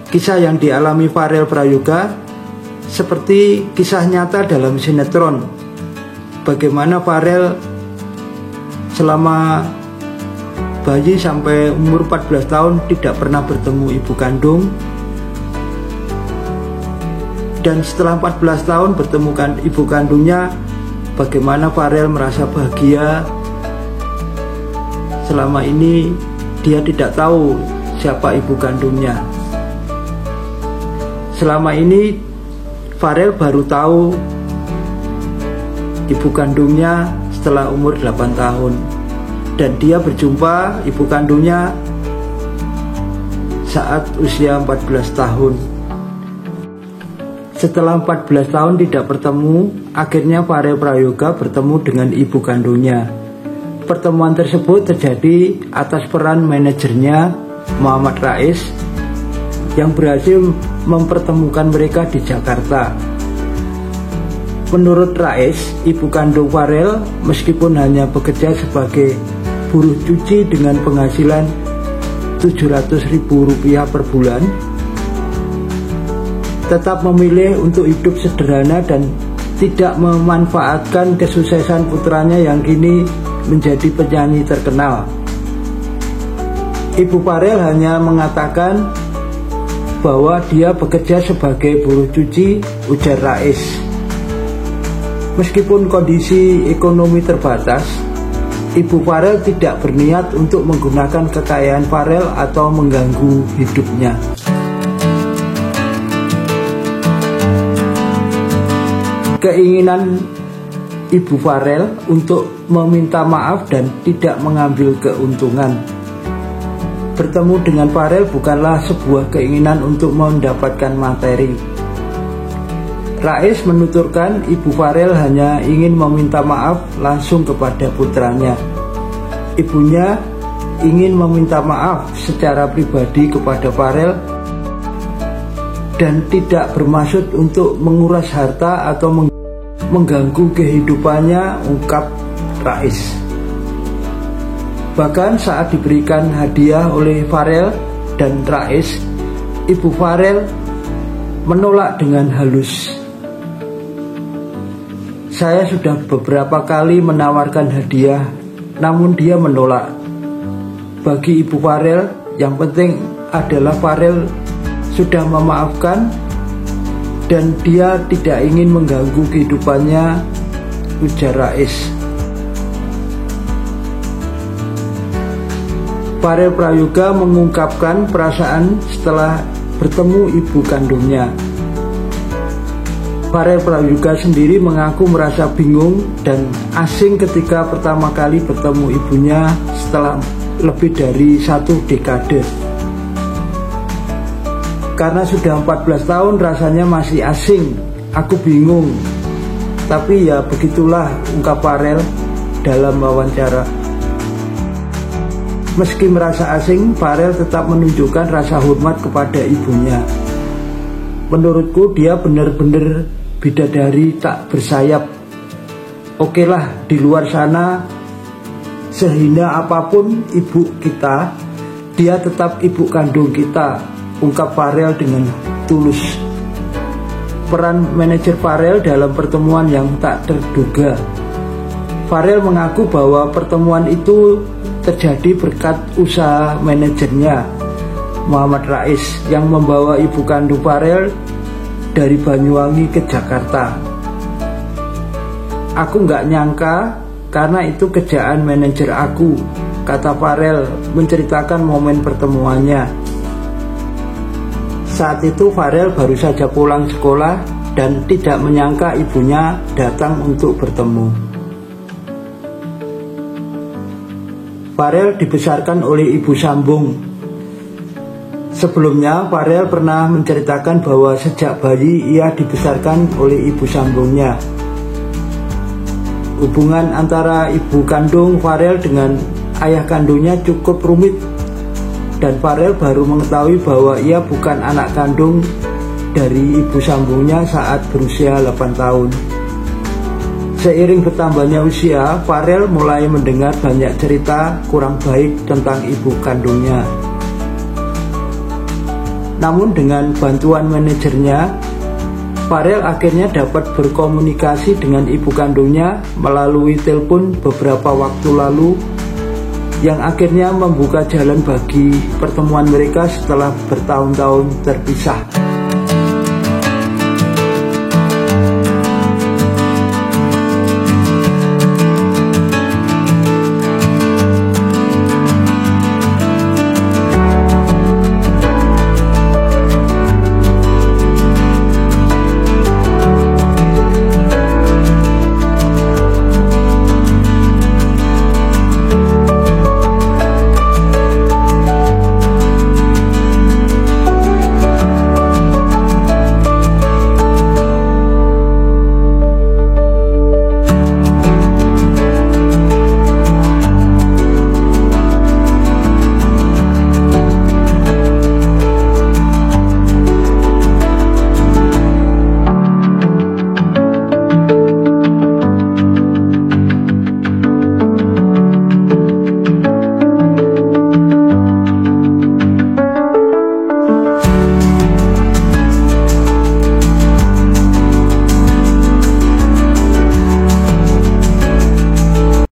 kisah yang dialami Farel Prayoga seperti kisah nyata dalam sinetron. Bagaimana Farel selama bayi sampai umur 14 tahun tidak pernah bertemu ibu kandung, dan setelah 14 tahun bertemu ibu kandungnya, bagaimana Farel merasa bahagia. Selama ini dia tidak tahu siapa ibu kandungnya. Selama ini Farel baru tahu ibu kandungnya setelah umur 8 tahun. Dan dia berjumpa ibu kandungnya saat usia 14 tahun. Setelah 14 tahun tidak bertemu, akhirnya Farel Prayoga bertemu dengan ibu kandungnya. Pertemuan tersebut terjadi atas peran manajernya Muhammad Rais yang berhasil mempertemukan mereka di Jakarta. Menurut Rais, ibu kandung Farel meskipun hanya bekerja sebagai buruh cuci dengan penghasilan Rp700.000 per bulan, tetap memilih untuk hidup sederhana dan tidak memanfaatkan kesuksesan putranya yang kini menjadi penyanyi terkenal. Ibu Farel hanya mengatakan bahwa dia bekerja sebagai buruh cuci, ujar Rais. Meskipun kondisi ekonomi terbatas, Ibu Farel tidak berniat untuk menggunakan kekayaan Farel atau mengganggu hidupnya. Keinginan Ibu Farel untuk meminta maaf dan tidak mengambil keuntungan. Bertemu dengan Farel bukanlah sebuah keinginan untuk mendapatkan materi. Rais menuturkan Ibu Farel hanya ingin meminta maaf langsung kepada putranya. Ibunya ingin meminta maaf secara pribadi kepada Farel dan tidak bermaksud untuk menguras harta atau mengganggu kehidupannya, ungkap Rais. Bahkan saat diberikan hadiah oleh Farel dan Rais, Ibu Farel menolak dengan halus. Saya sudah beberapa kali menawarkan hadiah, namun dia menolak. Bagi Ibu Farel, yang penting adalah Farel sudah memaafkan dan dia tidak ingin mengganggu kehidupannya, ujar Rais. Farel Prayoga mengungkapkan perasaan setelah bertemu ibu kandungnya. Farel Prayoga sendiri mengaku merasa bingung dan asing ketika pertama kali bertemu ibunya setelah lebih dari 1 dekade. Karena sudah 14 tahun rasanya masih asing, aku bingung. Tapi ya begitulah, ungkap Farel dalam wawancara. Meski merasa asing, Farel tetap menunjukkan rasa hormat kepada ibunya. Menurutku dia benar-benar bidadari tak bersayap. Okelah, di luar sana sehina apapun ibu kita, dia tetap ibu kandung kita, ungkap Farel dengan tulus. Peran manajer Farel dalam pertemuan yang tak terduga. Farel mengaku bahwa pertemuan itu terjadi berkat usaha manajernya Muhammad Rais yang membawa ibu kandung Farel dari Banyuwangi ke Jakarta. Aku nggak nyangka karena itu kerjaan manajer aku, kata Farel menceritakan momen pertemuannya. Saat itu Farel baru saja pulang sekolah dan tidak menyangka ibunya datang untuk bertemu. Farel dibesarkan oleh ibu sambung. Sebelumnya Farel pernah menceritakan bahwa sejak bayi ia dibesarkan oleh ibu sambungnya. Hubungan antara ibu kandung Farel dengan ayah kandungnya cukup rumit, dan Farel baru mengetahui bahwa ia bukan anak kandung dari ibu sambungnya saat berusia 8 tahun. Seiring bertambahnya usia, Farel mulai mendengar banyak cerita kurang baik tentang ibu kandungnya. Namun dengan bantuan manajernya, Farel akhirnya dapat berkomunikasi dengan ibu kandungnya melalui telepon beberapa waktu lalu, yang akhirnya membuka jalan bagi pertemuan mereka setelah bertahun-tahun terpisah.